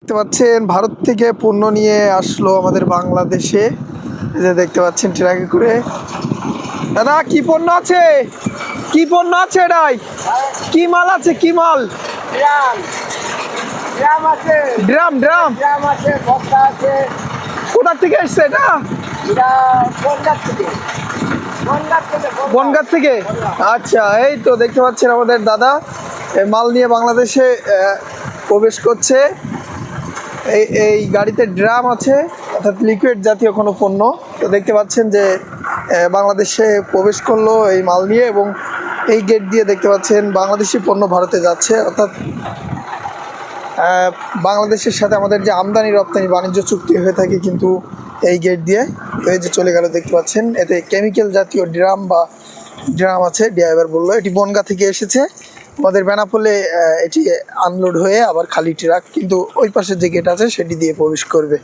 দেখতে পাচ্ছেন ভারত থেকে পণ্য নিয়ে আসলো আমাদের বাংলাদেশে। এই যে দেখতে পাচ্ছেন ট্রাকে করে। দাদা কি পণ্য আছে, কি পণ্য আছে এটাই, কি মাল আছে, কি মাল? ড্রাম ড্রাম আছে, ড্রাম ড্রাম ড্রাম আছে, বস্তা আছে। কোথা থেকে এসছে এটা? এটা বনগাঁ থেকে, বনগাঁ থেকে, বনগাঁ থেকে। আচ্ছা, এই তো দেখতে পাচ্ছেন আমাদের দাদা মাল নিয়ে বাংলাদেশে প্রবেশ করছে। এই গাড়িতে ড্রাম আছে, অর্থাৎ লিকুইড জাতীয় কোনো পণ্য। তো দেখতে পাচ্ছেন যে বাংলাদেশে প্রবেশ করলো এই মাল নিয়ে, এবং এই গেট দিয়ে দেখতে পাচ্ছেন বাংলাদেশি পণ্য ভারতে যাচ্ছে। অর্থাৎ বাংলাদেশের সাথে আমাদের যে আমদানি রপ্তানি বাণিজ্য চুক্তি হয়ে থাকে কিন্তু এই গেট দিয়ে। তো এই যে চলে গেল দেখতে পাচ্ছেন, এতে কেমিক্যাল জাতীয় ড্রাম আছে। ড্রাইভার বললো এটি বনগাঁ থেকে এসেছে, আমাদের বেনাপোলে এটি আনলোড হয়ে আবার খালি ট্রাক কিন্তু ওই পাশের যে গেট আছে সেটি দিয়ে প্রবেশ করবে।